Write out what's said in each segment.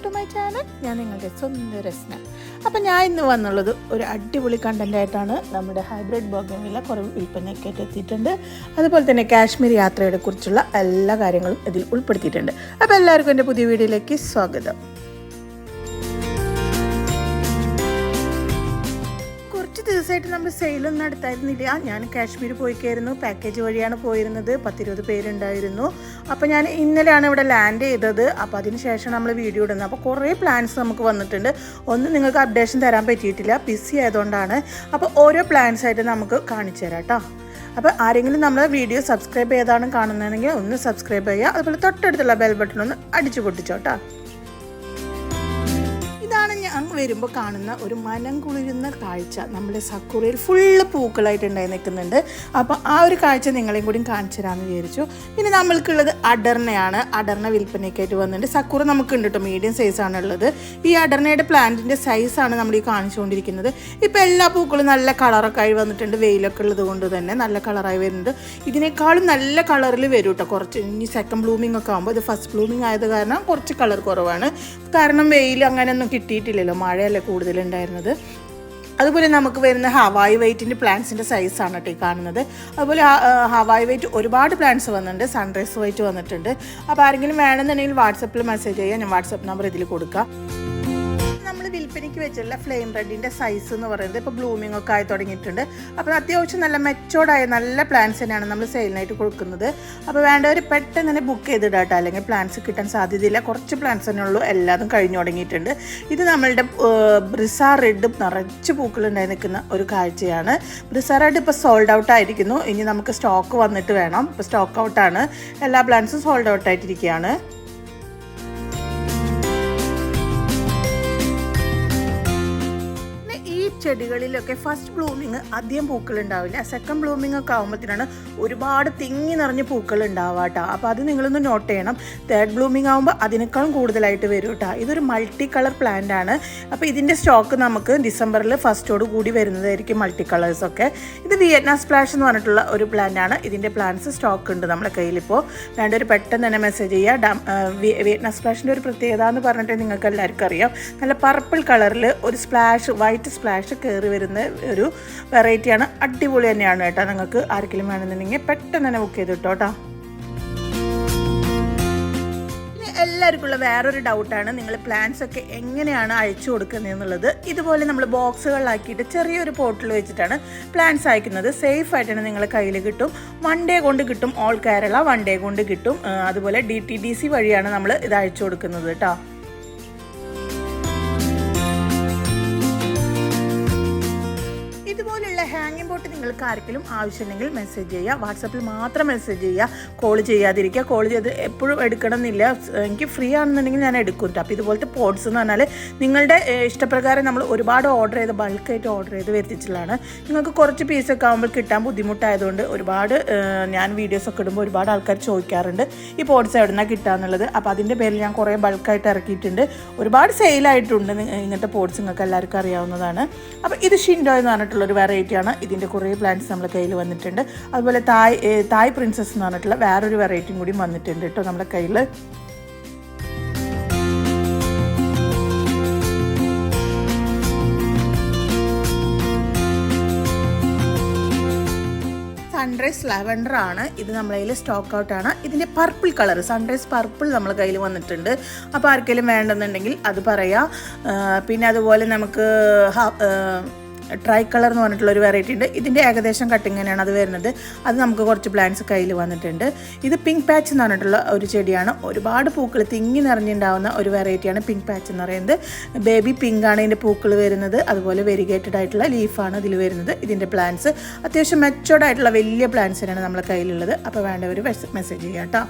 To my channel. ഞാൻ നിങ്ങളുടെ സ്വന്തം രസ്ന. അപ്പം ഞാൻ ഇന്ന് വന്നുള്ളത് ഒരു അടിപൊളി കണ്ടൻ്റായിട്ടാണ്. നമ്മുടെ ഹൈബ്രിഡ് ബോഗൺവില്ല കുറവ് വിൽപ്പനയ്ക്കായിട്ട് എത്തിയിട്ടുണ്ട്. അതുപോലെ തന്നെ കാശ്മീർ യാത്രയെ കുറിച്ചുള്ള എല്ലാ കാര്യങ്ങളും ഇതിൽ ഉൾപ്പെടുത്തിയിട്ടുണ്ട്. അപ്പോൾ എല്ലാവർക്കും എൻ്റെ പുതിയ വീഡിയോയിലേക്ക് സ്വാഗതം. ദിവസമായിട്ട് നമ്മൾ സെയിലൊന്നും നടത്തായിരുന്നില്ല. ഞാൻ കാശ്മീർ പോയിക്കായിരുന്നു. പാക്കേജ് വഴിയാണ് പോയിരുന്നത്. 10-20 പേരുണ്ടായിരുന്നു. അപ്പോൾ ഞാൻ ഇന്നലെയാണ് ഇവിടെ ലാൻഡ് ചെയ്തത്. അപ്പോൾ അതിന് ശേഷം നമ്മൾ വീഡിയോ ഇടുന്നത്. അപ്പോൾ കുറേ പ്ലാൻസ് നമുക്ക് വന്നിട്ടുണ്ട്. ഒന്നും നിങ്ങൾക്ക് അപ്ഡേഷൻ തരാൻ പറ്റിയിട്ടില്ല, ബിസി ആയതുകൊണ്ടാണ്. അപ്പോൾ ഓരോ പ്ലാൻസ് ആയിട്ട് നമുക്ക് കാണിച്ചു തരാം കേട്ടോ. അപ്പോൾ ആരെങ്കിലും നമ്മളെ വീഡിയോ സബ്സ്ക്രൈബ് ചെയ്താണ് കാണുന്നതെങ്കിൽ ഒന്ന് സബ്സ്ക്രൈബ് ചെയ്യുക. അതുപോലെ തൊട്ടടുത്തുള്ള ബെൽ ബട്ടൺ ഒന്ന് അടിച്ചു പൊട്ടിച്ചോട്ടോ. ഞാൻ വരുമ്പോൾ കാണുന്ന ഒരു മനം കുളിരുന്ന കാഴ്ച. നമ്മുടെ സക്കുറയിൽ ഫുള്ള് പൂക്കളായിട്ടുണ്ടായി നിൽക്കുന്നുണ്ട്. അപ്പോൾ ആ ഒരു കാഴ്ച നിങ്ങളെയും കൂടി കാണിച്ചു തരാമെന്ന് വിചാരിച്ചു. പിന്നെ നമ്മൾക്കുള്ളത് അടർണയാണ്. അടർണ വിൽപ്പനയ്ക്കായിട്ട് വന്നിട്ടുണ്ട്. സക്കുറ നമുക്കുണ്ട് കേട്ടോ, മീഡിയം സൈസാണ് ഉള്ളത്. ഈ അടർണയുടെ പ്ലാന്റിൻ്റെ സൈസാണ് നമ്മൾ ഈ കാണിച്ചുകൊണ്ടിരിക്കുന്നത്. ഇപ്പോൾ എല്ലാ പൂക്കളും നല്ല കളറൊക്കെ ആയി വന്നിട്ടുണ്ട്. വെയിലൊക്കെ ഉള്ളത് കൊണ്ട് തന്നെ നല്ല കളറായി വരുന്നുണ്ട്. ഇതിനേക്കാളും നല്ല കളറിൽ വരും കേട്ടോ. കുറച്ച് ഇനി സെക്കൻഡ് ബ്ലൂമിംഗ് ഒക്കെ ആകുമ്പോൾ, ഇത് ഫസ്റ്റ് ബ്ലൂമിംഗ് ആയത് കാരണം കുറച്ച് കളർ കുറവാണ്. കാരണം വെയിൽ അങ്ങനെയൊന്നും കിട്ടിയിട്ടില്ലല്ലോ, മഴയല്ലേ കൂടുതലുണ്ടായിരുന്നത്. അതുപോലെ നമുക്ക് വരുന്ന ഹവായി വൈറ്റിൻ്റെ പ്ലാന്റ്സിൻ്റെ സൈസാണ് കേട്ടോ ഈ കാണുന്നത്. അതുപോലെ ഹവായി വൈറ്റ് ഒരുപാട് പ്ലാന്റ്സ് വന്നിട്ടുണ്ട്. സൺറൈസ് വൈറ്റ് വന്നിട്ടുണ്ട്. അപ്പോൾ ആരെങ്കിലും വേണമെന്നുണ്ടെങ്കിൽ വാട്സപ്പിൽ മെസ്സേജ് ചെയ്യുക. ഞാൻ വാട്സപ്പ് നമ്പർ ഇതിൽ കൊടുക്കാം. വിൽപ്പനയ്ക്ക് വെച്ചുള്ള ഫ്ലെയിം റെഡിൻ്റെ സൈസ് എന്ന് പറയുന്നത് ഇപ്പോൾ ബ്ലൂമിംഗ് ഒക്കെ ആയി തുടങ്ങിയിട്ടുണ്ട്. അപ്പോൾ അത്യാവശ്യം നല്ല മെച്ചോർഡായ നല്ല പ്ലാന്റ്സ് തന്നെയാണ് നമ്മൾ സെയിലിനായിട്ട് കൊടുക്കുന്നത്. അപ്പോൾ വേണ്ടവർ പെട്ടെന്ന് തന്നെ ബുക്ക് ചെയ്തിടാട്ടോ, അല്ലെങ്കിൽ പ്ലാന്റ്സ് കിട്ടാൻ സാധ്യതയില്ല. കുറച്ച് പ്ലാന്റ്സ് തന്നെ ഉള്ളൂ, എല്ലാതും കഴിഞ്ഞു തുടങ്ങിയിട്ടുണ്ട്. ഇത് നമ്മളുടെ ബ്രിസ റെഡ് നിറച്ച് പൂക്കളുണ്ടായി നിൽക്കുന്ന ഒരു കാഴ്ചയാണ്. ബ്രിസ റെഡ് ഇപ്പോൾ സോൾഡ് ഔട്ട് ആയിരിക്കുന്നു. ഇനി നമുക്ക് സ്റ്റോക്ക് വന്നിട്ട് വേണം. ഇപ്പോൾ സ്റ്റോക്ക് ഔട്ടാണ്, എല്ലാ പ്ലാന്റ്സും സോൾഡ് ഔട്ട് ആയിട്ടിരിക്കുകയാണ്. ചെടികളിലൊക്കെ ഫസ്റ്റ് ബ്ലൂമിങ് അധികം പൂക്കൾ ഉണ്ടാവില്ല. സെക്കൻഡ് ബ്ലൂമിങ് ഒക്കെ ആകുമ്പോഴത്തേനാണ് ഒരുപാട് തിങ്ങി നിറഞ്ഞ് പൂക്കൾ ഉണ്ടാവുക കേട്ടോ. അപ്പോൾ അത് നിങ്ങളൊന്ന് നോട്ട് ചെയ്യണം. തേർഡ് ബ്ലൂമിങ് ആകുമ്പോൾ അതിനേക്കാളും കൂടുതലായിട്ട് വരും കേട്ടോ. ഇതൊരു മൾട്ടി കളർ പ്ലാന്റ് ആണ്. അപ്പോൾ ഇതിൻ്റെ സ്റ്റോക്ക് നമുക്ക് ഡിസംബറിൽ ഫസ്റ്റോട് കൂടി വരുന്നതായിരിക്കും, മൾട്ടി കളേഴ്സൊക്കെ. ഇത് വിയറ്റ്നാം സ്പ്ലാഷ് എന്ന് പറഞ്ഞിട്ടുള്ള ഒരു പ്ലാന്റ് ആണ്. ഇതിൻ്റെ പ്ലാന്റ്സ് സ്റ്റോക്ക് ഉണ്ട് നമ്മുടെ കയ്യിലിപ്പോൾ. വേണ്ടൊരു പെട്ടെന്ന് തന്നെ മെസ്സേജ് ചെയ്യുക. വിയറ്റ്നാം സ്പ്ലാഷിൻ്റെ ഒരു പ്രത്യേകത എന്ന് പറഞ്ഞിട്ട് നിങ്ങൾക്ക് എല്ലാവർക്കും അറിയാം. നല്ല പർപ്പിൾ കളറിൽ ഒരു സ്പ്ലാഷ്, വൈറ്റ് സ്പ്ലാഷ് കയറി വരുന്ന ഒരു വെറൈറ്റിയാണ്. അടിപൊളി തന്നെയാണ് കേട്ടോ. നിങ്ങൾക്ക് ആർക്കെങ്കിലും വേണമെന്നുണ്ടെങ്കിൽ പെട്ടെന്ന് തന്നെ ബുക്ക് ചെയ്ത് കേട്ടോ. എല്ലാവർക്കും ഉള്ള വേറൊരു ഡൗട്ടാണ്, നിങ്ങൾ പ്ലാന്റ്സ് ഒക്കെ എങ്ങനെയാണ് അയച്ചു കൊടുക്കുന്നത് എന്നുള്ളത്. ഇതുപോലെ നമ്മൾ ബോക്സുകളിലാക്കിയിട്ട് ചെറിയൊരു പോട്ടിൽ വെച്ചിട്ടാണ് പ്ലാന്റ്സ് അയക്കുന്നത്. സേഫ് ആയിട്ടാണ് നിങ്ങളെ കയ്യിൽ കിട്ടും. 1 ഡേ കൊണ്ട് കിട്ടും. ഓൾ കേരള 1 ഡേ കൊണ്ട് കിട്ടും. അതുപോലെ DTDC വഴിയാണ് നമ്മൾ ഇത് അയച്ചു കൊടുക്കുന്നത് കേട്ടോ. ഇതുപോലുള്ള ഹാങ്ങിങ് ബോട്ട് നിങ്ങൾക്ക് ആർക്കെങ്കിലും ആവശ്യമുണ്ടെങ്കിൽ മെസ്സേജ് ചെയ്യുക. വാട്സാപ്പിൽ മാത്രം മെസ്സേജ് ചെയ്യുക, കോൾ ചെയ്യാതിരിക്കുക. കോൾ ചെയ്ത് എപ്പോഴും എടുക്കണം എന്നില്ല. എനിക്ക് ഫ്രീ ആണെന്നുണ്ടെങ്കിൽ ഞാൻ എടുക്കും കേട്ടോ. അപ്പോൾ ഇതുപോലത്തെ പോട്ട്സ് എന്ന് പറഞ്ഞാൽ നിങ്ങളുടെ ഇഷ്ടപ്രകാരം നമ്മൾ ഒരുപാട് ഓർഡർ ചെയ്ത് ബൾക്കായിട്ട് ഓർഡർ ചെയ്ത് വരുത്തിച്ചിട്ടുള്ളതാണ്. നിങ്ങൾക്ക് കുറച്ച് പീസൊക്കെ ആകുമ്പോൾ കിട്ടാൻ ബുദ്ധിമുട്ടായതുകൊണ്ട് ഒരുപാട് ഞാൻ വീഡിയോസൊക്കെ ഇടുമ്പോൾ ഒരുപാട് ആൾക്കാർ ചോദിക്കാറുണ്ട് ഈ പോട്ട്സ് എവിടെ നിന്നാണ് കിട്ടുക എന്നുള്ളത്. അപ്പോൾ അതിൻ്റെ പേരിൽ ഞാൻ കുറേ ബൾക്കായിട്ട് ഇറക്കിയിട്ടുണ്ട്. ഒരുപാട് സെയിലായിട്ടുണ്ട് ഇങ്ങനത്തെ പോട്ട്സ്, നിങ്ങൾക്ക് എല്ലാവർക്കും അറിയാവുന്നതാണ്. അപ്പോൾ ഇത് ഷിൻഡോ എന്ന് പറഞ്ഞിട്ടുള്ളൊരു വെറൈറ്റിയാണ്. ഇതിൻ്റെ കുറേ പ്ലാന്റ്സ് നമ്മുടെ കയ്യിൽ വന്നിട്ടുണ്ട്. അതുപോലെ തായ് പ്രിൻസസ് എന്ന് പറഞ്ഞിട്ടുള്ള വേറൊരു വെറൈറ്റിയും കൂടി വന്നിട്ടുണ്ട് കേട്ടോ നമ്മുടെ കയ്യിൽ. സൺറൈസ് ലാവൻഡർ ആണ്. ഇത് നമ്മളെ കയ്യിൽ സ്റ്റോക്ക് ഔട്ടാണ്. ഇതിൻ്റെ പർപ്പിൾ കളർ, സൺറൈസ് പർപ്പിൾ നമ്മളെ കയ്യിൽ വന്നിട്ടുണ്ട്. അപ്പോൾ ആർക്കെങ്കിലും വേണ്ടെന്നുണ്ടെങ്കിൽ അത് പറയാം. പിന്നെ അതുപോലെ നമുക്ക് ട്രൈ കളർ എന്ന് പറഞ്ഞിട്ടുള്ളൊരു വെറൈറ്റി ഉണ്ട്. ഇതിൻ്റെ ഏകദേശം കട്ടിങ് തന്നെയാണ് അത് വരുന്നത്. അത് നമുക്ക് കുറച്ച് പ്ലാന്റ്സ് കയ്യിൽ വന്നിട്ടുണ്ട്. ഇത് പിങ്ക് പാച്ച് എന്ന് പറഞ്ഞിട്ടുള്ള ഒരു ചെടിയാണ്. ഒരുപാട് പൂക്കൾ തിങ്ങി നിറഞ്ഞുണ്ടാവുന്ന ഒരു വെറൈറ്റിയാണ് പിങ്ക് പാച്ച് എന്ന് പറയുന്നത്. ബേബി പിങ്ക് ആണ് ഇതിൻ്റെ പൂക്കൾ വരുന്നത്. അതുപോലെ വെരിഗേറ്റഡ് ആയിട്ടുള്ള ലീഫാണ് ഇതിൽ വരുന്നത്. ഇതിൻ്റെ പ്ലാന്റ്സ് അത്യാവശ്യം മെച്ചോർഡ് ആയിട്ടുള്ള വലിയ പ്ലാന്റ്സ് തന്നെയാണ് നമ്മളെ കയ്യിലുള്ളത്. അപ്പോൾ വേണ്ടവർ മെസ്സേജ് ചെയ്യാം കേട്ടോ.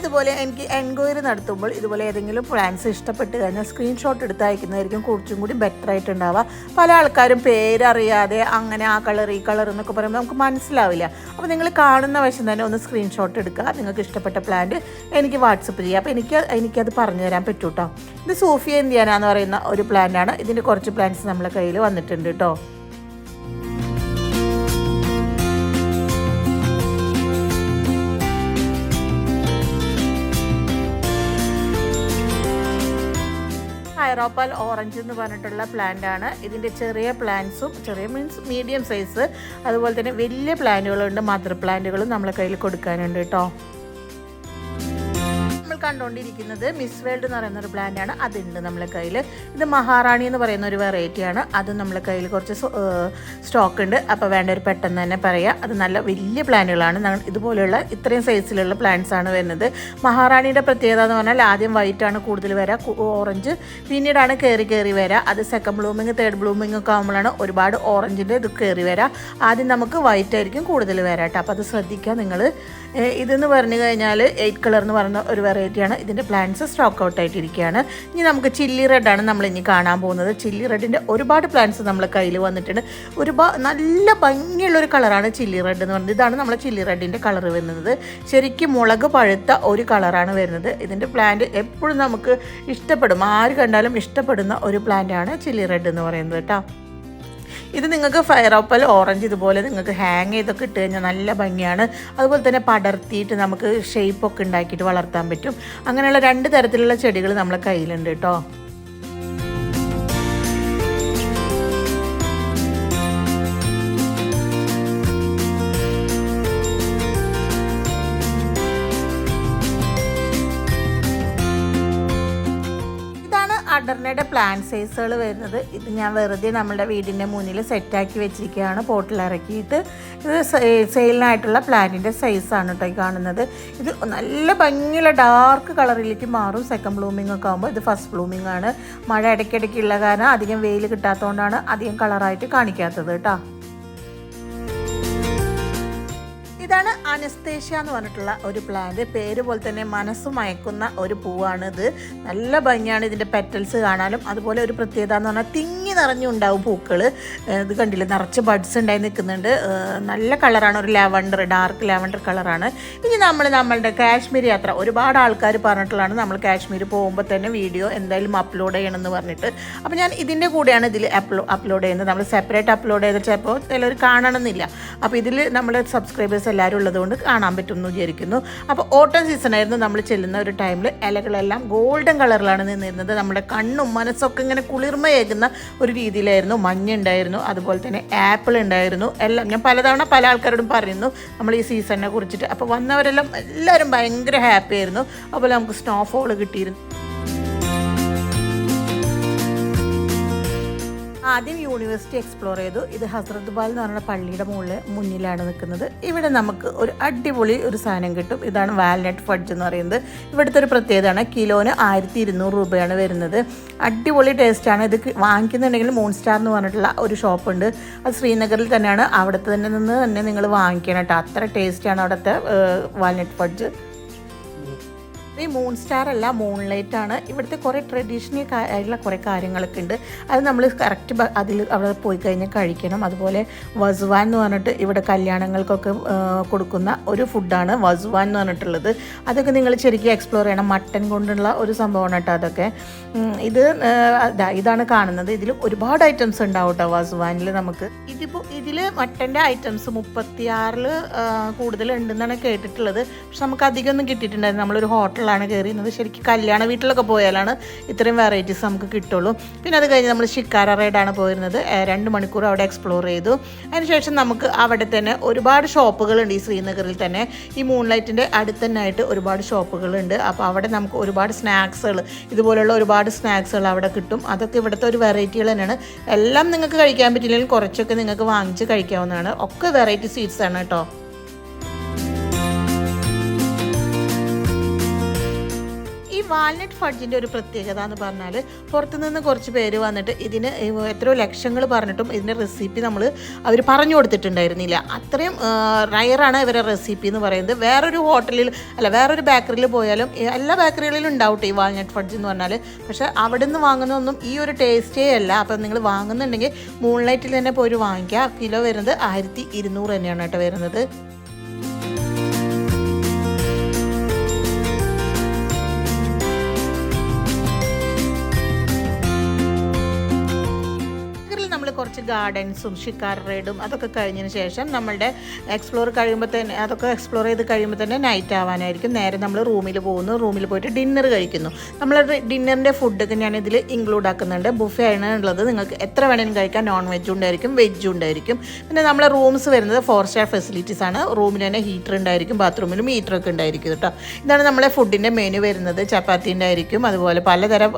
ഇതുപോലെ എനിക്ക് എൻക്വയറി നടത്തുമ്പോൾ ഇതുപോലെ ഏതെങ്കിലും പ്ലാൻസ് ഇഷ്ടപ്പെട്ട് കഴിഞ്ഞാൽ സ്ക്രീൻഷോട്ട് എടുത്ത് അയക്കുന്നതായിരിക്കും കുറച്ചും കൂടി ബെറ്റർ ആയിട്ടുണ്ടാവുക. പല ആൾക്കാരും പേരറിയാതെ അങ്ങനെ ആ കളർ ഈ കളർ എന്നൊക്കെ പറയുമ്പോൾ നമുക്ക് മനസ്സിലാവില്ല. അപ്പോൾ നിങ്ങൾ കാണുന്ന വശം തന്നെ ഒന്ന് സ്ക്രീൻഷോട്ട് എടുക്കുക. നിങ്ങൾക്ക് ഇഷ്ടപ്പെട്ട പ്ലാന്റ് എനിക്ക് വാട്സപ്പ് ചെയ്യുക. അപ്പോൾ എനിക്കത് പറഞ്ഞു തരാൻ പറ്റും കേട്ടോ. ഇത് സോഫിയ ഇന്ത്യാന എന്ന് പറയുന്ന ഒരു പ്ലാന്റാണ്. ഇതിൻ്റെ കുറച്ച് പ്ലാന്റ്സ് നമ്മളെ കയ്യിൽ വന്നിട്ടുണ്ട് കേട്ടോ. ഫയറോപ്പൽ ഓറഞ്ച് എന്ന് പറഞ്ഞിട്ടുള്ള പ്ലാന്റ് ആണ്. ഇതിൻ്റെ ചെറിയ പ്ലാന്റ്സും, ചെറിയ മീൻസ് മീഡിയം സൈസ്, അതുപോലെ തന്നെ വലിയ പ്ലാന്റുകളുണ്ട്, മദർ പ്ലാന്റുകളും നമ്മളെ കയ്യിൽ കൊടുക്കാനുണ്ട് കേട്ടോ. കണ്ടുകൊണ്ടിരിക്കുന്നത് മിസ് വേൾഡ് എന്ന് പറയുന്ന ഒരു പ്ലാന്റ് ആണ്. അതുണ്ട് നമ്മളെ കയ്യിൽ. ഇത് മഹാറാണി എന്ന് പറയുന്ന ഒരു വെറൈറ്റിയാണ്. അതും നമ്മളെ കയ്യിൽ കുറച്ച് സ്റ്റോക്ക് ഉണ്ട്. അപ്പോൾ വേണ്ടവർ പെട്ടെന്ന് തന്നെ പറയാം. അത് നല്ല വലിയ പ്ലാന്റുകളാണ്. ഇതുപോലെയുള്ള ഇത്രയും സൈസിലുള്ള പ്ലാന്റ്സ് ആണ് വരുന്നത്. മഹാറാണിയുടെ പ്രത്യേകത എന്ന് പറഞ്ഞാൽ ആദ്യം വൈറ്റ് ആണ് കൂടുതൽ വരിക, ഓറഞ്ച് പിന്നീടാണ് കയറി വരിക. അത് സെക്കൻഡ് ബ്ലൂമിങ് തേർഡ് ബ്ലൂമിങ് ഒക്കെ ആകുമ്പോഴാണ് ഒരുപാട് ഓറഞ്ചിൻ്റെ ഇത് കയറി വരിക. ആദ്യം നമുക്ക് വൈറ്റ് ആയിരിക്കും കൂടുതൽ വരാട്ടോ. അപ്പോൾ അത് ശ്രദ്ധിക്കുക നിങ്ങൾ. ഇതെന്ന് പറഞ്ഞു കഴിഞ്ഞാൽ 8 കളർ എന്ന് പറയുന്ന ഒരു വെറൈറ്റിയാണ്. ഇതിൻ്റെ പ്ലാന്റ്സ് സ്റ്റോക്ക് ഔട്ട് ആയിട്ടിരിക്കുകയാണ്. ഇനി നമുക്ക് ചില്ലി റെഡാണ് നമ്മൾ ഇനി കാണാൻ പോകുന്നത്. ചില്ലി റെഡിൻ്റെ ഒരുപാട് പ്ലാന്റ്സ് നമ്മളെ കയ്യിൽ വന്നിട്ടുണ്ട്. നല്ല ഭംഗിയുള്ളൊരു കളറാണ് ചില്ലി റെഡ് എന്ന് പറയുന്നത്. ഇതാണ് നമ്മളെ ചില്ലി റെഡിൻ്റെ കളർ വരുന്നത്. ശരിക്കും മുളക് പഴുത്ത ഒരു കളറാണ് വരുന്നത്. ഇതിൻ്റെ പ്ലാന്റ് എപ്പോഴും നമുക്ക് ഇഷ്ടപ്പെടും, ആര് കണ്ടാലും ഇഷ്ടപ്പെടുന്ന ഒരു പ്ലാന്റാണ് ചില്ലി റെഡ് എന്ന് പറയുന്നത് കേട്ടോ. ഇത് നിങ്ങൾക്ക് ഫയറോപ്പൽ ഓറഞ്ച് ഇതുപോലെ നിങ്ങൾക്ക് ഹാങ് ചെയ്തൊക്കെ ഇട്ട് കഴിഞ്ഞാൽ നല്ല ഭംഗിയാണ്. അതുപോലെ തന്നെ പടർത്തിയിട്ട് നമുക്ക് ഷേപ്പൊക്കെ ഉണ്ടാക്കിയിട്ട് വളർത്താൻ പറ്റും. അങ്ങനെയുള്ള 2 തരത്തിലുള്ള ചെടികൾ നമ്മളെ കയ്യിലുണ്ട് കേട്ടോ. അഡർണയുടെ പ്ലാന്റ് സൈസുകൾ വരുന്നത്. ഇത് ഞാൻ വെറുതെ നമ്മുടെ വീടിൻ്റെ മുന്നിൽ സെറ്റാക്കി വെച്ചിരിക്കുകയാണ്, പോട്ടിലിറക്കിയിട്ട്. ഇത് സെയിലിനായിട്ടുള്ള പ്ലാന്റിൻ്റെ സൈസാണ് കേട്ടോ ഈ കാണുന്നത്. ഇത് നല്ല ഭംഗിയുള്ള ഡാർക്ക് കളറിലേക്ക് മാറും സെക്കൻഡ് ബ്ലൂമിംഗ് ഒക്കെ ആകുമ്പോൾ. ഇത് ഫസ്റ്റ് ബ്ലൂമിംഗ് ആണ്. മഴ ഇടയ്ക്കിടയ്ക്കുള്ള കാരണം അധികം വെയിൽ കിട്ടാത്തതുകൊണ്ടാണ് അധികം കളറായിട്ട് കാണിക്കാത്തത് കേട്ടോ. ഇതാണ് അനസ്തേഷ്യ എന്ന് പറഞ്ഞിട്ടുള്ള ഒരു പ്ലാന്റ്. പേര് പോലെ തന്നെ മനസ്സ് മയക്കുന്ന ഒരു പൂവാണിത്. നല്ല ഭംഗിയാണ് ഇതിൻ്റെ പെറ്റൽസ് കാണാനും. അതുപോലെ ഒരു പ്രത്യേകത എന്ന് പറഞ്ഞാൽ തിങ്ങി നിറഞ്ഞുണ്ടാവും പൂക്കൾ. ഇത് കണ്ടില്ലേ, നിറച്ച് ബഡ്സ് ഉണ്ടായി നിൽക്കുന്നുണ്ട്. നല്ല കളറാണ്, ഒരു ലാവണ്ടർ, ഡാർക്ക് ലാവണ്ടർ കളറാണ്. ഇനി നമ്മളുടെ കാശ്മീർ യാത്ര ഒരുപാട് ആൾക്കാർ പറഞ്ഞിട്ടുള്ളതാണ്. നമ്മൾ കാശ്മീർ പോകുമ്പോൾ തന്നെ വീഡിയോ എന്തായാലും അപ്ലോഡ് ചെയ്യണമെന്ന് പറഞ്ഞിട്ട്. അപ്പോൾ ഞാൻ ഇതിൻ്റെ കൂടെയാണ് ഇതിൽ അപ്ലോഡ് ചെയ്യുന്നത്. നമ്മൾ സെപ്പറേറ്റ് അപ്ലോഡ് ചെയ്ത് ചിലപ്പോൾ ചിലർ കാണണമെന്നില്ല. അപ്പോൾ ഇതിൽ നമ്മുടെ സബ്സ്ക്രൈബേഴ്സ് എല്ലാവരും ഉള്ളതുകൊണ്ട് കാണാൻ പറ്റുമെന്ന് വിചാരിക്കുന്നു. അപ്പോൾ ഓട്ടം സീസണായിരുന്നു. നമ്മൾ ചെല്ലുന്ന ഒരു ടൈമിൽ ഇലകളെല്ലാം ഗോൾഡൻ കളറിലാണ് നിന്നിരുന്നത്. നമ്മുടെ കണ്ണും മനസ്സൊക്കെ ഇങ്ങനെ കുളിർമയേകുന്ന ഒരു രീതിയിലായിരുന്നു. മഞ്ഞുണ്ടായിരുന്നു, അതുപോലെ തന്നെ ആപ്പിൾ ഉണ്ടായിരുന്നു. എല്ലാം ഞാൻ പലതവണ പല ആൾക്കാരോടും പറയുന്നു നമ്മൾ ഈ സീസണിനെ കുറിച്ചിട്ട്. അപ്പോൾ വന്നവരെല്ലാം എല്ലാവരും ഭയങ്കര ഹാപ്പി ആയിരുന്നു. അതുപോലെ നമുക്ക് സ്നോഫോൾ കിട്ടിയിരുന്നു. ആദ്യം യൂണിവേഴ്സിറ്റി എക്സ്പ്ലോർ ചെയ്തു. ഇത് ഹസ്രത്ത് ബാൽ എന്ന് പറഞ്ഞ പള്ളിയുടെ മുന്നിലാണ് നിൽക്കുന്നത്. ഇവിടെ നമുക്ക് ഒരു അടിപൊളി ഒരു സാധനം കിട്ടും. ഇതാണ് വാൽനട്ട് ഫഡ്ജ് എന്ന് പറയുന്നത്. ഇവിടുത്തെ ഒരു പ്രത്യേകതയാണ്, കിലോന് 1200 രൂപയാണ് വരുന്നത്. അടിപൊളി ടേസ്റ്റാണ്. ഇത് വാങ്ങിക്കുന്നുണ്ടെങ്കിൽ മൂൺ സ്റ്റാർ എന്ന് പറഞ്ഞിട്ടുള്ള ഒരു ഷോപ്പുണ്ട്. അത് ശ്രീനഗറിൽ തന്നെയാണ്. അവിടുത്തെ നിന്ന് തന്നെ നിങ്ങൾ വാങ്ങിക്കണം കേട്ടോ. അത്ര ടേസ്റ്റാണ് അവിടുത്തെ വാൽനട്ട് ഫഡ്ജ്. ഈ മൂൺ സ്റ്റാർ അല്ല, മൂൺലൈറ്റ് ആണ്. ഇവിടുത്തെ കുറേ ട്രഡീഷണൽ ആയിട്ടുള്ള കുറേ കാര്യങ്ങളൊക്കെ ഉണ്ട്. അത് നമ്മൾ കറക്റ്റ് അവിടെ പോയി കഴിഞ്ഞാൽ കഴിക്കണം. അതുപോലെ വസുവാൻ എന്ന് പറഞ്ഞിട്ട് ഇവിടെ കല്യാണങ്ങൾക്കൊക്കെ കൊടുക്കുന്ന ഒരു ഫുഡാണ് വസുവാൻ എന്ന് പറഞ്ഞിട്ടുള്ളത്. അതൊക്കെ നിങ്ങൾ ശരിക്കും എക്സ്പ്ലോർ ചെയ്യണം. മട്ടൻ കൊണ്ടുള്ള ഒരു സംഭവമാണ് കേട്ടോ അതൊക്കെ. ഇതാണ് കാണുന്നത്. ഇതിൽ ഒരുപാട് ഐറ്റംസ് ഉണ്ടാവും കേട്ടോ വസുവാനിൽ. നമുക്ക് ഇതിൽ മട്ടൻ്റെ ഐറ്റംസ് 36 കൂടുതലുണ്ടെന്നാണ് കേട്ടിട്ടുള്ളത്. പക്ഷെ നമുക്ക് അധികമൊന്നും കിട്ടിയിട്ടുണ്ടായിരുന്നു. നമ്മളൊരു ഹോട്ടലാണ് കയറിയിരുന്നത്. ശരിക്കും കല്യാണ വീട്ടിലൊക്കെ പോയാലാണ് ഇത്രയും വെറൈറ്റീസ് നമുക്ക് കിട്ടുള്ളൂ. പിന്നെ അത് കഴിഞ്ഞ് നമ്മൾ ഷിക്കാര റൈഡാണ് പോയിരുന്നത്. 2 മണിക്കൂർ അവിടെ എക്സ്പ്ലോർ ചെയ്തു. അതിനുശേഷം നമുക്ക് അവിടെ തന്നെ ഒരുപാട് ഷോപ്പുകളുണ്ട്. ഈ ശ്രീനഗറിൽ തന്നെ ഈ മൂൺലൈറ്റിൻ്റെ അടുത്ത് തന്നെ ആയിട്ട് ഒരുപാട് ഷോപ്പുകളുണ്ട്. അപ്പോൾ അവിടെ നമുക്ക് ഒരുപാട് സ്നാക്സുകൾ, ഇതുപോലുള്ള ഒരുപാട് സ്നാക്സുകൾ അവിടെ കിട്ടും. അതൊക്കെ ഇവിടുത്തെ ഒരു വെറൈറ്റികൾ തന്നെയാണ്. എല്ലാം നിങ്ങൾക്ക് കഴിക്കാൻ പറ്റില്ലെങ്കിൽ കുറച്ചൊക്കെ നിങ്ങൾക്ക് വാങ്ങിച്ച് കഴിക്കാവുന്നതാണ്. ഒക്കെ വെറൈറ്റി സ്വീറ്റ്സ് ആണ് കേട്ടോ. വാൽനട്ട് ഫഡ്ജിൻ്റെ ഒരു പ്രത്യേകത എന്ന് പറഞ്ഞാൽ പുറത്തുനിന്ന് കുറച്ച് പേര് വന്നിട്ട് ഇതിന് എത്രയോ ലക്ഷങ്ങൾ പറഞ്ഞിട്ടും ഇതിൻ്റെ റെസിപ്പി അവർ പറഞ്ഞു കൊടുത്തിട്ടുണ്ടായിരുന്നില്ല. അത്രയും റയറാണ് ഇവരുടെ റെസിപ്പി എന്ന് പറയുന്നത്. വേറൊരു ബേക്കറിയിൽ പോയാലും എല്ലാ ബേക്കറികളിലും ഉണ്ടാവും ഈ വാൽനട്ട് ഫഡ്ജ് എന്ന് പറഞ്ഞാൽ. പക്ഷേ അവിടെ നിന്ന് വാങ്ങുന്നതൊന്നും ഈ ഒരു ടേസ്റ്റേ അല്ല. അപ്പം നിങ്ങൾ വാങ്ങുന്നുണ്ടെങ്കിൽ മൂൺലൈറ്റിൽ തന്നെ പോയി വാങ്ങിക്കുക. കിലോ വരുന്നത് 1200 തന്നെയാണ് കേട്ടോ വരുന്നത്. കുറച്ച് ഗാർഡൻസും ഷിക്കാർ റൈഡും അതൊക്കെ കഴിഞ്ഞതിന് ശേഷം നമ്മളുടെ എക്സ്പ്ലോർ ചെയ്ത് കഴിയുമ്പോൾ തന്നെ നൈറ്റ് ആവാനായിരിക്കും. നേരെ നമ്മൾ റൂമിൽ പോകുന്നു. റൂമിൽ പോയിട്ട് ഡിന്നർ കഴിക്കുന്നു. നമ്മൾ ഡിന്നറിൻ്റെ ഫുഡൊക്കെ ഞാനിതിൽ ഇൻക്ലൂഡ് ആക്കുന്നുണ്ട്. ബുഫേ ആണ് ഉള്ളത്. നിങ്ങൾക്ക് എത്ര വേണമെങ്കിലും കഴിക്കാം. നോൺ വെജും ഉണ്ടായിരിക്കും, വെജും ഉണ്ടായിരിക്കും. പിന്നെ നമ്മളെ റൂംസ് വരുന്നത് 4 സ്റ്റാർ ഫെസിലിറ്റീസ് ആണ്. റൂമിൽ തന്നെ ഹീറ്റർ ഉണ്ടായിരിക്കും, ബാത്റൂമിലും ഹീറ്ററൊക്കെ ഉണ്ടായിരിക്കും കേട്ടോ. ഇതാണ് നമ്മളെ ഫുഡിൻ്റെ മെനു വരുന്നത്. ചപ്പാത്തി ഉണ്ടായിരിക്കും, അതുപോലെ പലതരം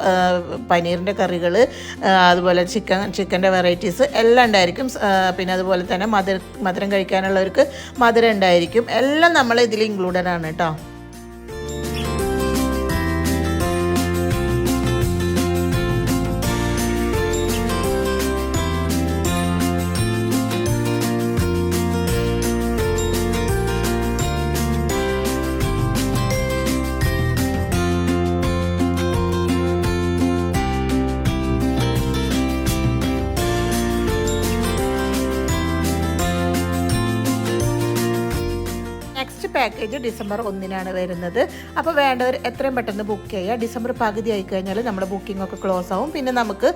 പനീറിൻ്റെ കറികൾ, അതുപോലെ ചിക്കൻ്റെ വെറൈറ്റീസ് എല്ലാം ഉണ്ടായിരിക്കും. പിന്നെ അതുപോലെ തന്നെ മധുരം കഴിക്കാനുള്ളവർക്ക് മധുരം ഉണ്ടായിരിക്കും. എല്ലാം നമ്മൾ ഇതിൽ ഇൻക്ലൂഡഡ് ആണ് കേട്ടോ. പാക്കേജ് ഡിസംബർ 1-നാണ് വരുന്നത്. അപ്പോൾ വേണ്ടവർ എത്രയും പെട്ടെന്ന് ബുക്ക് ചെയ്യുക. ഡിസംബർ പകുതി ആയി കഴിഞ്ഞാൽ നമ്മുടെ ബുക്കിംഗ് ഒക്കെ ക്ലോസ് ആവും. പിന്നെ നമുക്ക്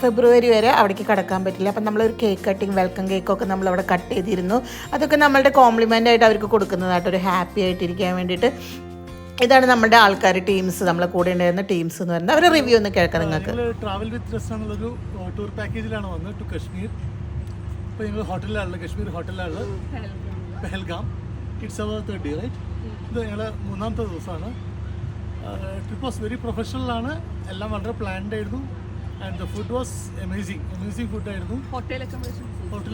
ഫെബ്രുവരി വരെ അവിടേക്ക് കടക്കാൻ പറ്റില്ല. അപ്പം നമ്മളൊരു കേക്ക് കട്ടിങ്, വെൽക്കം കേക്കൊക്കെ നമ്മളവിടെ കട്ട് ചെയ്തിരുന്നു. അതൊക്കെ നമ്മളുടെ കോംപ്ലിമെൻ്റ് ആയിട്ട് അവർക്ക് കൊടുക്കുന്നതായിട്ട് ഒരു ഹാപ്പി ആയിട്ടിരിക്കാൻ വേണ്ടിയിട്ട്. ഇതാണ് നമ്മുടെ ആൾക്കാർ, ടീംസ്, നമ്മളെ കൂടെ ഉണ്ടായിരുന്ന ടീംസ് എന്ന് പറയുന്നത്. അവരുടെ റിവ്യൂ ഒന്ന് കേൾക്കാം നിങ്ങൾക്ക്. ട്രാവൽ വിത്ത് റെസ്റ്റ് എന്നുള്ളൊരു ടൂർ പാക്കേജിലാണ് വന്നത് ടു കശ്മീർ. ഇപ്പോൾ ഞങ്ങൾ ഹോട്ടലിലാണ്, കശ്മീർ ഹോട്ടലിലാണ്, Pahalgam. It's our 3rd day, right? ഇത് ഞങ്ങളുടെ 3ാമത്തെ ദിവസമാണ്. ട്രിപ്പ് വാസ് വെരി പ്രൊഫഷണലാണ്. എല്ലാം വളരെ പ്ലാൻഡ് ആയിരുന്നു. And the food was amazing ഫുഡായിരുന്നു. Hotel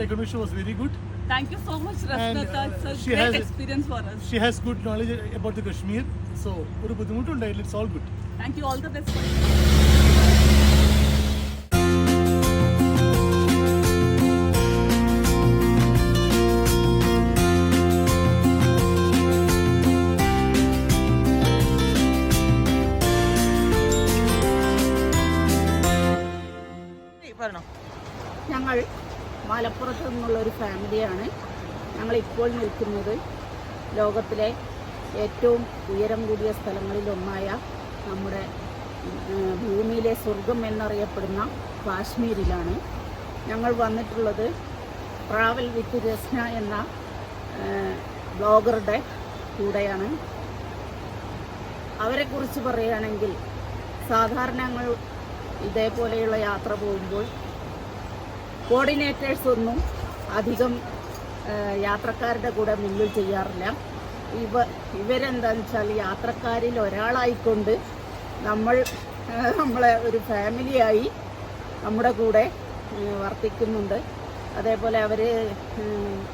accommodation was very good. Thank you so much, Rasna. It's a she great has- experience for us. She has good knowledge about the Kashmir. So ഒരു ബുദ്ധിമുട്ടുണ്ടായില്ല. It's all good. Thank you. All the best. ഞങ്ങൾ മലപ്പുറത്ത് നിന്നുള്ളൊരു ഫാമിലിയാണ്. ഞങ്ങളിപ്പോൾ നിൽക്കുന്നത് ലോകത്തിലെ ഏറ്റവും ഉയരം കൂടിയ സ്ഥലങ്ങളിലൊന്നായ നമ്മുടെ ഭൂമിയിലെ സ്വർഗം എന്നറിയപ്പെടുന്ന കാശ്മീരിലാണ്. ഞങ്ങൾ വന്നിട്ടുള്ളത് ട്രാവൽ വിത്ത് രസ്ന എന്ന ബ്ലോഗറുടെ കൂടെയാണ്. അവരെക്കുറിച്ച് പറയുകയാണെങ്കിൽ, സാധാരണ ഞങ്ങൾ ഇതേപോലെയുള്ള യാത്ര പോകുമ്പോൾ കോർഡിനേറ്റേഴ്സ് ഒന്നും അധികം യാത്രക്കാരുടെ കൂടെ മുന്നിൽ ചെയ്യാറില്ല. ഇവരെന്താണെന്ന് വെച്ചാൽ യാത്രക്കാരിൽ ഒരാളായിക്കൊണ്ട് നമ്മളെ ഒരു ഫാമിലിയായി നമ്മുടെ കൂടെ വർത്തിക്കുന്നുണ്ട്. അതേപോലെ അവർ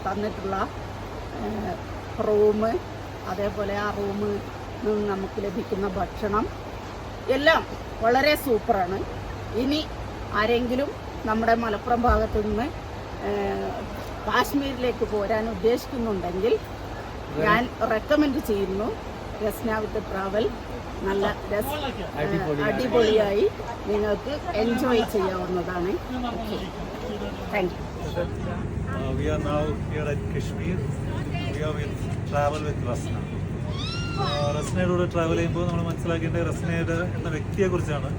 തന്നിട്ടുള്ള റൂം, അതേപോലെ ആ റൂമിൽ നിന്ന് നമുക്ക് ലഭിക്കുന്ന ഭക്ഷണം എല്ലാം വളരെ സൂപ്പറാണ്. ഇനി ആരെങ്കിലും നമ്മുടെ മലപ്പുറം ഭാഗത്തു നിന്ന് കാശ്മീരിലേക്ക് പോരാൻ ഉദ്ദേശിക്കുന്നുണ്ടെങ്കിൽ ഞാൻ റെക്കമെൻഡ് ചെയ്യുന്നു രസ്ന വിത്ത് ട്രാവൽ. നല്ല അടിപൊളിയായി നിങ്ങൾക്ക് എൻജോയ് ചെയ്യാവുന്നതാണ്. Thank you. We are now here at Kashmir. We are with Travel with Rasna. റസ്നയുടെ ട്രാവൽ ചെയ്യുമ്പോൾ നമ്മൾ മനസ്സിലാക്കേണ്ടത് റസ്നയുടെ എന്ന വ്യക്തിയെക്കുറിച്ചാണ്.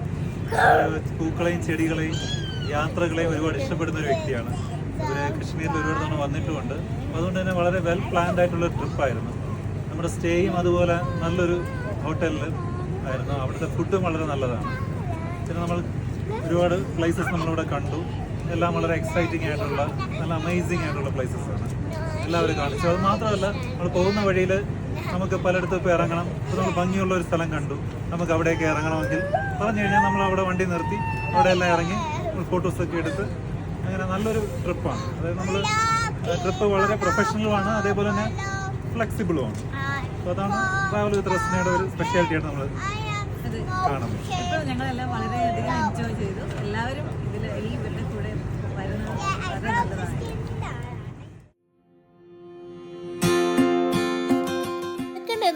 പൂക്കളെയും ചെടികളെയും യാത്രകളെയും ഒരുപാട് ഇഷ്ടപ്പെടുന്ന ഒരു വ്യക്തിയാണ്. ഇവർ കശ്മീരിൽ ഒരുപാട് തവണ വന്നിട്ടുമുണ്ട്. അതുകൊണ്ട് തന്നെ വളരെ വെൽ പ്ലാൻഡ് ആയിട്ടുള്ള ട്രിപ്പായിരുന്നു. നമ്മുടെ സ്റ്റേയും അതുപോലെ നല്ലൊരു ഹോട്ടലിൽ ആയിരുന്നു. അവിടുത്തെ ഫുഡും വളരെ നല്ലതാണ്. പിന്നെ നമ്മൾ ഒരുപാട് പ്ലേസസ് നമ്മളിവിടെ കണ്ടു. എല്ലാം വളരെ എക്സൈറ്റിംഗ് ആയിട്ടുള്ള, നല്ല അമേസിങ് ആയിട്ടുള്ള പ്ലേസസാണ് എല്ലാവരും കാണിച്ചു. അത് മാത്രമല്ല, നമ്മൾ പോകുന്ന വഴിയിൽ നമുക്ക് പലയിടത്തും ഇപ്പോൾ ഇറങ്ങണം. ഇപ്പോൾ നമ്മൾ ഭംഗിയുള്ള ഒരു സ്ഥലം കണ്ടു, നമുക്ക് അവിടേക്ക് ഇറങ്ങണമെങ്കിൽ പറഞ്ഞു കഴിഞ്ഞാൽ നമ്മൾ അവിടെ വണ്ടി നിർത്തി അവിടെ എല്ലാം ഇറങ്ങി ഫോട്ടോസൊക്കെ എടുത്ത് അങ്ങനെ നല്ലൊരു ട്രിപ്പാണ്. അതായത് നമ്മൾ ട്രിപ്പ് വളരെ പ്രൊഫഷണലുമാണ്, അതേപോലെ തന്നെ ഫ്ലെക്സിബിളുമാണ്. അപ്പോൾ അതാണ് ട്രാവൽ വിത്ത് റസ്നയുടെ ഒരു സ്പെഷ്യാലിറ്റി ആയിട്ട് നമ്മൾ കാണുന്നത്. ഇപ്പോൾ ഞങ്ങളെല്ലാം വളരെയധികം എൻജോയ് ചെയ്തു. എല്ലാവരും ഇവരുടെ കൂടെ വരുന്നത് വളരെ നല്ലതാണ്.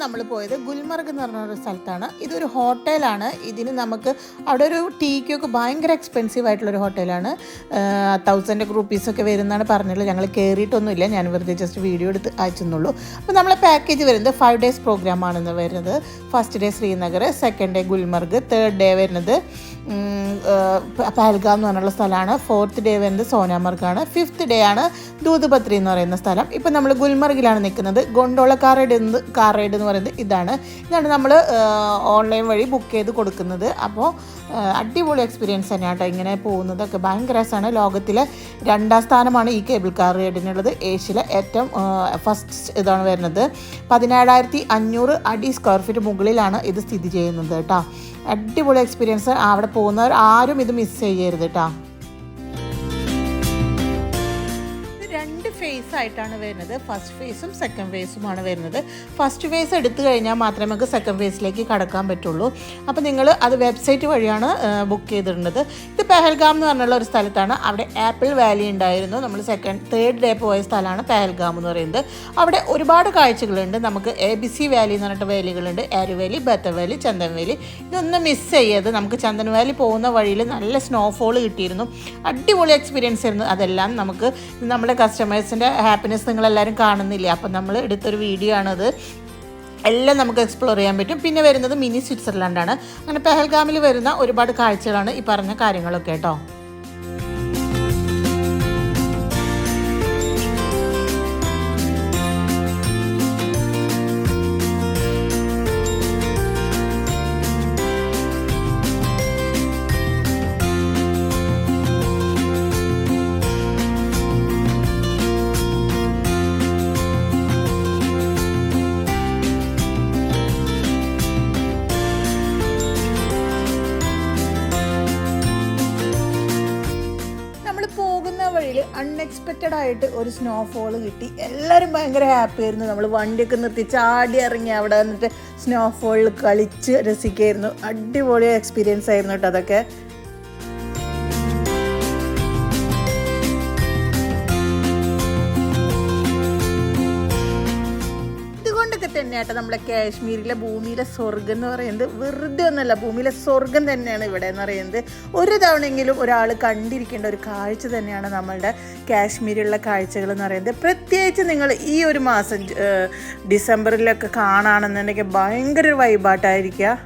നമ്മൾ പോയത് ഗുൽമർഗ് എന്ന് പറഞ്ഞ ഒരു സ്ഥലത്താണ്. ഇതൊരു ഹോട്ടലാണ്. ഇതിന് നമുക്ക് അവിടെ ഒരു ടീക്കൊക്കെ ഭയങ്കര എക്സ്പെൻസീവ് ആയിട്ടുള്ളൊരു ഹോട്ടലാണ്. 1000 റുപ്പീസൊക്കെ വരുന്നതാണ് പറഞ്ഞുള്ളത്. ഞങ്ങൾ കയറിയിട്ടൊന്നുമില്ല, ഞാൻ വെറുതെ ജസ്റ്റ് വീഡിയോ എടുത്ത് അയച്ചെന്നുള്ളൂ. അപ്പോൾ നമ്മളെ പാക്കേജ് വരുന്നത് 5 ഡേയ്സ് പ്രോഗ്രാമാണെന്ന് വരുന്നത്. First day Srinagar, second day Gulmarg, 3rd day വരുന്നത് പഹൽഗാം എന്ന് പറഞ്ഞുള്ള സ്ഥലമാണ്. 4th ഡേ വരുന്നത് സോനാമർഗാണ്. 5th ഡേ ആണ് ദൂത് ബത്രി എന്ന് പറയുന്ന സ്ഥലം. ഇപ്പം നമ്മൾ ഗുൽമർഗിലാണ് നിൽക്കുന്നത്. ഗൊണ്ടോള കാർ റൈഡ് എന്ന് പറയുന്നത് ഇതാണ് നമ്മൾ ഓൺലൈൻ വഴി ബുക്ക് ചെയ്ത് കൊടുക്കുന്നത്. അപ്പോൾ അടിപൊളി എക്സ്പീരിയൻസ് തന്നെയാണ് കേട്ടോ. ഇങ്ങനെ പോകുന്നതൊക്കെ ഭയങ്കര രസമാണ്. ലോകത്തിലെ 2ാം സ്ഥാനമാണ് ഈ കേബിൾ കാർ റൈഡിനുള്ളത്. ഏഷ്യയിലെ ഏറ്റവും ഫസ്റ്റ് ഇതാണ് വരുന്നത്. 17,500 അടി സ്ക്വയർ ഫീറ്റ് മുകളിലാണ് ഇത് സ്ഥിതി ചെയ്യുന്നത് കേട്ടോ. അടിപൊളി എക്സ്പീരിയൻസ്. അവിടെ പോകുന്നവർ ആരും ഇത് മിസ് ചെയ്യരുത് കേട്ടോ. 2 ഫേസ് ആയിട്ടാണ് വരുന്നത്. ഫസ്റ്റ് ഫേസും സെക്കൻഡ് ഫേസുമാണ് വരുന്നത്. ഫസ്റ്റ് ഫേസ് എടുത്തു കഴിഞ്ഞാൽ മാത്രമേ നമുക്ക് സെക്കൻഡ് ഫേസിലേക്ക് കടക്കാൻ പറ്റുള്ളൂ. അപ്പോൾ നിങ്ങൾ അത് വെബ്സൈറ്റ് വഴിയാണ് ബുക്ക് ചെയ്തിട്ടുള്ളത്. ഇത് പെഹൽഗാം എന്ന് പറഞ്ഞുള്ള ഒരു സ്ഥലത്താണ്. അവിടെ ആപ്പിൾ വാലി ഉണ്ടായിരുന്നു. നമ്മൾ 3rd ഡേ പോയ സ്ഥലമാണ് പെഹൽഗാം എന്ന് പറയുന്നത്. അവിടെ ഒരുപാട് കാഴ്ചകളുണ്ട്. നമുക്ക് ABC വാലി എന്ന് പറഞ്ഞിട്ട് വാലികളുണ്ട്. ആരു വാലി, ബത്ത വാലി, ചന്ദൻ വാലി. ഇതൊന്നും മിസ് ചെയ്യരുത്. നമുക്ക് ചന്ദൻ വാലി പോകുന്ന വഴിയിൽ നല്ല സ്നോഫോൾ കിട്ടിയിരുന്നു. അടിപൊളി എക്സ്പീരിയൻസ് ആയിരുന്നു. അതെല്ലാം നമുക്ക് നമ്മുടെ കസ്റ്റമേഴ്സിൻ്റെ ഹാപ്പിനെസ് നിങ്ങളെല്ലാവരും കാണുന്നില്ല. അപ്പം നമ്മൾ എടുത്തൊരു വീഡിയോ ആണത്. എല്ലാം നമുക്ക് എക്സ്പ്ലോർ ചെയ്യാൻ പറ്റും. പിന്നെ വരുന്നത് മിനി സ്വിറ്റ്സർലാൻഡാണ്. അങ്ങനെ പെഹൽഗാമിൽ വരുന്ന ഒരുപാട് കാഴ്ചകളാണ് ഈ പറഞ്ഞ കാര്യങ്ങളൊക്കെ കേട്ടോ. അൺഎക്സ്പെക്റ്റഡ് ആയിട്ട് ഒരു സ്നോഫോൾ കിട്ടി. എല്ലാവരും ഭയങ്കര ഹാപ്പി ആയിരുന്നു. നമ്മൾ വണ്ടിയൊക്കെ നിർത്തി ചാടി ഇറങ്ങി അവിടെ വന്നിട്ട് സ്നോഫോളിൽ കളിച്ച് രസിക്കായിരുന്നു. അടിപൊളി എക്സ്പീരിയൻസ് ആയിരുന്നു കേട്ടോ അതൊക്കെ. തന്നെയാട്ടോ നമ്മളെ കാശ്മീരിലെ ഭൂമിയിലെ സ്വർഗം എന്ന് പറയുന്നത് വെറുതെ ഒന്നല്ല, ഭൂമിയിലെ സ്വർഗം തന്നെയാണ് ഇവിടെ എന്ന് പറയുന്നത്. ഒരു തവണയെങ്കിലും ഒരാൾ കണ്ടിരിക്കേണ്ട ഒരു കാഴ്ച തന്നെയാണ് നമ്മളുടെ കാശ്മീരിലുള്ള കാഴ്ചകൾ എന്ന് പറയുന്നത്. പ്രത്യേകിച്ച് നിങ്ങൾ ഈ ഒരു മാസം ഡിസംബറിലൊക്കെ കാണുകയാണെന്നുണ്ടെങ്കിൽ ഭയങ്കര ഒരു വൈബായിട്ടായിരിക്കുക.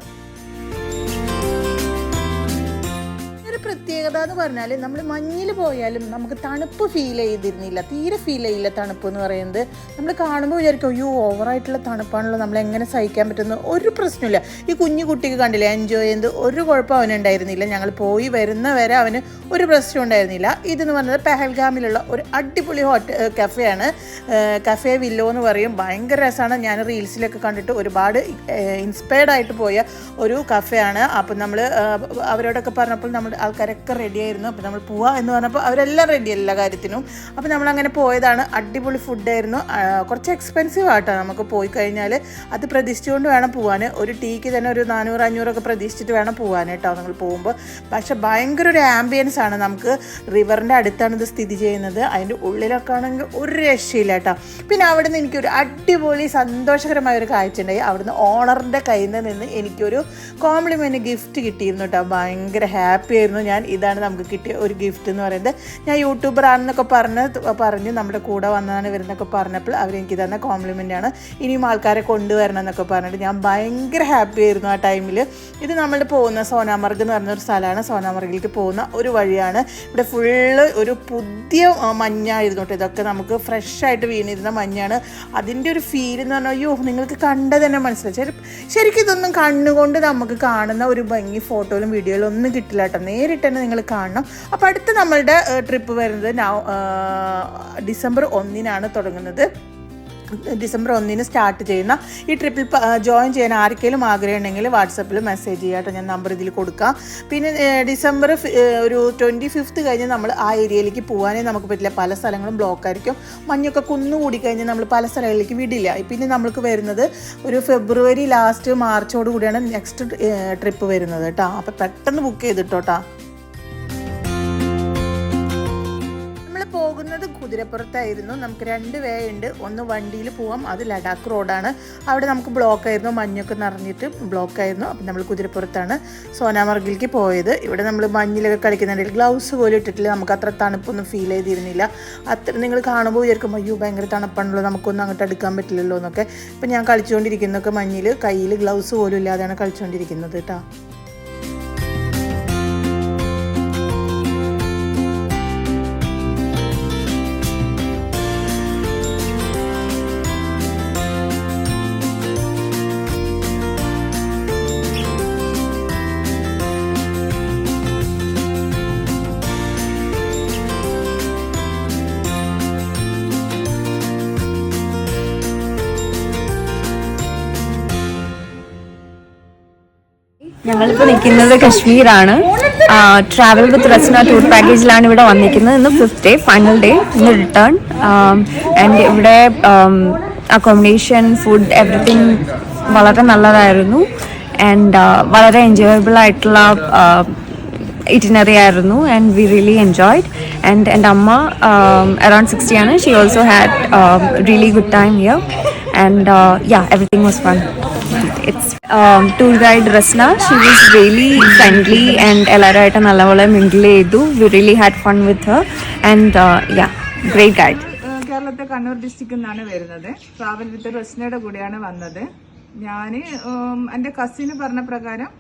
പ്രത്യേകത എന്ന് പറഞ്ഞാൽ നമ്മൾ മഞ്ഞിൽ പോയാലും നമുക്ക് തണുപ്പ് ഫീൽ ചെയ്തിരുന്നില്ല, തീരെ ഫീൽ ചെയ്യില്ല തണുപ്പ് എന്ന് പറയുന്നത്. നമ്മൾ കാണുമ്പോൾ വിചാരിക്കും അയ്യോ ഓവറായിട്ടുള്ള തണുപ്പാണല്ലോ, നമ്മളെങ്ങനെ സഹിക്കാൻ പറ്റുന്ന ഒരു പ്രശ്നമില്ല. ഈ കുഞ്ഞു കുട്ടിക്ക് കണ്ടില്ല എൻജോയ് ചെയ്ത് ഒരു കുഴപ്പം അവനുണ്ടായിരുന്നില്ല. ഞങ്ങൾ പോയി വരുന്ന വരെ അവന് ഒരു പ്രശ്നം ഉണ്ടായിരുന്നില്ല. ഇതെന്ന് പറഞ്ഞത് പെഹൽഗാമിലുള്ള ഒരു അടിപൊളി കഫേയാണ്. കഫേ വില്ലോ എന്ന് പറയും. ഭയങ്കര രസമാണ്. ഞാൻ റീൽസിലൊക്കെ കണ്ടിട്ട് ഒരുപാട് ഇൻസ്പയർഡ് ആയിട്ട് പോയ ഒരു കഫേയാണ്. അപ്പം നമ്മൾ അവരോടൊക്കെ പറഞ്ഞപ്പോൾ നമ്മുടെ ആൾക്കാരൊക്കെ റെഡി ആയിരുന്നു. അപ്പോൾ നമ്മൾ പോവാ എന്ന് പറഞ്ഞപ്പോൾ അവരെല്ലാം റെഡി എല്ലാ കാര്യത്തിനും. അപ്പോൾ നമ്മളങ്ങനെ പോയതാണ്. അടിപൊളി ഫുഡായിരുന്നു. കുറച്ച് എക്സ്പെൻസീവ് ആട്ടോ നമുക്ക് പോയി കഴിഞ്ഞാൽ. അത് പ്രതീക്ഷിച്ചുകൊണ്ട് വേണം പോകാൻ. ഒരു ടീക്ക് തന്നെ ഒരു 400-500 പ്രതീക്ഷിച്ചിട്ട് വേണം പോകാൻ കേട്ടോ നമ്മൾ പോകുമ്പോൾ. പക്ഷേ ഭയങ്കര ഒരു ആംബിയൻസ് ആണ്. നമുക്ക് റിവറിൻ്റെ അടുത്താണ് ഇത് സ്ഥിതി ചെയ്യുന്നത്. അതിൻ്റെ ഉള്ളിലൊക്കെ ആണെങ്കിൽ ഒരു രക്ഷയില്ല കേട്ടോ. പിന്നെ അവിടെ നിന്ന് എനിക്കൊരു അടിപൊളി സന്തോഷകരമായ ഒരു കാഴ്ച ഉണ്ടായി. അവിടുന്ന് ഓണറിൻ്റെ കയ്യിൽ നിന്ന് എനിക്കൊരു കോംപ്ലിമെൻറ്റ് ഗിഫ്റ്റ് കിട്ടിയിരുന്നു കേട്ടോ. ഭയങ്കര ഹാപ്പി ആയിരുന്നു ഞാൻ. ഇതാണ് നമുക്ക് കിട്ടിയ ഒരു ഗിഫ്റ്റ് എന്ന് പറയുന്നത്. ഞാൻ യൂട്യൂബർ ആണെന്നൊക്കെ പറഞ്ഞു നമ്മുടെ കൂടെ വന്നതാണ് ഇവരെന്നൊക്കെ പറഞ്ഞപ്പോൾ അവരെനിക്ക് തന്ന കോംപ്ലിമെൻ്റാണ്. ഇനിയും ആൾക്കാരെ കൊണ്ടുവരണം എന്നൊക്കെ പറഞ്ഞിട്ട് ഞാൻ ഭയങ്കര ഹാപ്പി ആയിരുന്നു ആ ടൈമിൽ. ഇത് നമ്മൾ പോകുന്ന സോനാമർഗ് എന്ന് പറഞ്ഞൊരു സ്ഥലമാണ്. സോനാമർഗിലേക്ക് പോകുന്ന ഒരു വഴിയാണ്. ഇവിടെ ഫുള്ള് ഒരു പുതിയ മഞ്ഞായിരുന്നു കേട്ടോ. ഇതൊക്കെ നമുക്ക് ഫ്രഷായിട്ട് വീണിരുന്ന മഞ്ഞാണ്. അതിൻ്റെ ഒരു ഫീൽ എന്ന് പറഞ്ഞാൽ അയ്യോ നിങ്ങൾക്ക് കണ്ടത് തന്നെ മനസ്സിലായി. ശരിക്കും ഇതൊന്നും കണ്ണുകൊണ്ട് നമുക്ക് കാണുന്ന ഒരു ഭംഗി ഫോട്ടോയിലും വീഡിയോയിലും ഒന്നും കിട്ടില്ല കേട്ടോ. നേരിട്ട് തന്നെ നിങ്ങൾ കാണണം. അപ്പോൾ അടുത്ത നമ്മളുടെ ട്രിപ്പ് വരുന്നത് ഡിസംബർ 1 തുടങ്ങുന്നത്. ഡിസംബർ 1 സ്റ്റാർട്ട് ചെയ്യുന്ന ഈ ട്രിപ്പിൽ ജോയിൻ ചെയ്യാൻ ആർക്കെങ്കിലും ആഗ്രഹം ഉണ്ടെങ്കിൽ വാട്സപ്പിൽ മെസ്സേജ് ചെയ്യാട്ടോ. ഞാൻ നമ്പർ ഇതിൽ കൊടുക്കാം. പിന്നെ ഡിസംബർ ഒരു 25th കഴിഞ്ഞ് നമ്മൾ ആ ഏരിയയിലേക്ക് പോകാനേ നമുക്ക് പറ്റില്ല. പല സ്ഥലങ്ങളും ബ്ലോക്ക് ആയിരിക്കും. മഞ്ഞൊക്കെ കുന്നുകൂടി കഴിഞ്ഞ് നമ്മൾ പല സ്ഥലങ്ങളിലേക്ക് വിടില്ല. പിന്നെ നമ്മൾക്ക് വരുന്നത് ഒരു ഫെബ്രുവരി ലാസ്റ്റ് മാർച്ചോട് കൂടിയാണ് നെക്സ്റ്റ് ട്രിപ്പ് വരുന്നത് കേട്ടോ. അപ്പോൾ പെട്ടെന്ന് ബുക്ക് ചെയ്തിട്ടോട്ടാ. പോകുന്നത് കുതിരപ്പുറത്തായിരുന്നു. നമുക്ക് 2 വേ ഉണ്ട്. ഒന്ന് വണ്ടിയിൽ പോവാം, അത് ലഡാക്ക് റോഡാണ്. അവിടെ നമുക്ക് ബ്ലോക്കായിരുന്നു, മഞ്ഞൊക്കെ നിറഞ്ഞിട്ട് ബ്ലോക്കായിരുന്നു. അപ്പം നമ്മൾ കുതിരപ്പുറത്താണ് സോനാമർഗിലേക്ക് പോയത്. ഇവിടെ നമ്മൾ മഞ്ഞിലൊക്കെ കളിക്കുന്നുണ്ടെങ്കിൽ ഗ്ലൗസ് പോലും ഇട്ടിട്ടില്ല. നമുക്ക് അത്ര തണുപ്പൊന്നും ഫീൽ ചെയ്തിരുന്നില്ല. അത്ര നിങ്ങൾ കാണുമ്പോൾ വിചാരിക്കും അയ്യോ ഭയങ്കര തണുപ്പാണല്ലോ, നമുക്കൊന്നും അങ്ങോട്ട് അടുക്കാൻ പറ്റില്ലല്ലോ എന്നൊക്കെ. ഇപ്പം ഞാൻ കളിച്ചുകൊണ്ടിരിക്കുന്നതൊക്കെ മഞ്ഞിൽ കയ്യിൽ ഗ്ലൗസ് പോലും ഇല്ലാതെയാണ് കളിച്ചുകൊണ്ടിരിക്കുന്നത് കേട്ടോ. ഞങ്ങളിപ്പോൾ നിൽക്കുന്നത് കശ്മീരാണ്. ട്രാവൽ വിത്ത് റസ്ന ടൂർ പാക്കേജിലാണ് ഇവിടെ വന്നിരിക്കുന്നത്. ഇന്ന് 5th ഡേ, ഫൈനൽ ഡേ, ഇന്ന് റിട്ടേൺ. ആൻഡ് ഇവിടെ അക്കോമഡേഷൻ, ഫുഡ്, എവറിത്തിങ് വളരെ നല്ലതായിരുന്നു. ആൻഡ് വളരെ എൻജോയബിൾ ആയിട്ടുള്ള itinerary ആയിരുന്നു. And we really enjoyed. And എൻ്റെ അമ്മ അറൌണ്ട് 60 ആണ്. She also had really good time here. And everything was fun. It's tour guide Rasna. She was really friendly and എല്ലാവരുമായിട്ട് നല്ലപോലെ മിങ്കിൾ ചെയ്തു. We really had fun with her and great guide. കേരളത്തെ കണ്ണൂർ ഡിസ്ട്രിക്റ്റിൽ നിന്നാണ് വരുന്നത്. Travel with റസ്നയുടെ കൂടെയാണ് വന്നത്. ഞാൻ എൻ്റെ കസിന് പറഞ്ഞ പ്രകാരം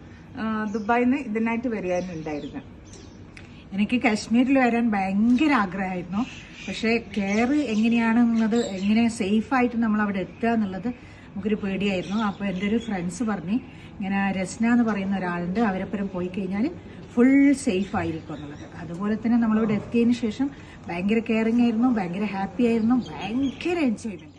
ദുബായിൽ നിന്ന് ഇതിനായിട്ട് വരികയാണുണ്ടായിരുന്നു. എനിക്ക് കാശ്മീരിൽ വരാൻ ഭയങ്കര ആഗ്രഹമായിരുന്നു. പക്ഷേ കെയർ എങ്ങനെയാണെന്നുള്ളത്, എങ്ങനെ സേഫായിട്ട് നമ്മൾ അവിടെ എത്തുക എന്നുള്ളത് നമുക്കൊരു പേടിയായിരുന്നു. അപ്പോൾ എൻ്റെ ഒരു ഫ്രണ്ട്സ് പറഞ്ഞ് ഇങ്ങനെ രസ്ന എന്ന് പറയുന്ന ഒരാളുണ്ട്, അവരെപ്പുറം പോയി കഴിഞ്ഞാൽ ഫുൾ സേഫ് ആയിരിക്കും എന്നുള്ളത്. അതുപോലെ തന്നെ നമ്മളിവിടെ എത്തിയതിന് ശേഷം ഭയങ്കര കെയറിങ് ആയിരുന്നു, ഭയങ്കര ഹാപ്പി ആയിരുന്നു, ഭയങ്കര എൻജോയ്മെന്റ്.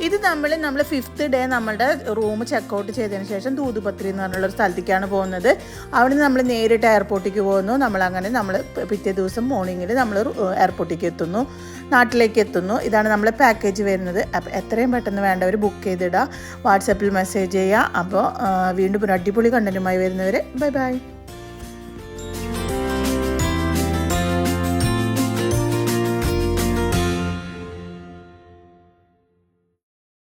ഇത് നമ്മൾ 5th ഡേ നമ്മളുടെ റൂം ചെക്കൗട്ട് ചെയ്തതിന് ശേഷം ദൂതുപത്രി എന്ന് പറഞ്ഞുള്ളൊരു സ്ഥലത്തേക്കാണ് പോകുന്നത്. അവിടെ നിന്ന് നമ്മൾ നേരിട്ട് എയർപോർട്ടിലേക്ക് പോകുന്നു. നമ്മൾ പിറ്റേ ദിവസം മോർണിംഗിൽ നമ്മൾ എയർപോർട്ടിലേക്ക് എത്തുന്നു, നാട്ടിലേക്ക് എത്തുന്നു. ഇതാണ് നമ്മളെ പാക്കേജ് വരുന്നത്. അപ്പോൾ എത്രയും പെട്ടെന്ന് വേണ്ടവർ ബുക്ക് ചെയ്തിടുക, വാട്സാപ്പിൽ മെസ്സേജ് ചെയ്യുക. അപ്പോൾ വീണ്ടും ഒരു അടിപൊളി കണ്ടന്റുമായി വരുന്നവരെ ബൈ ബൈ.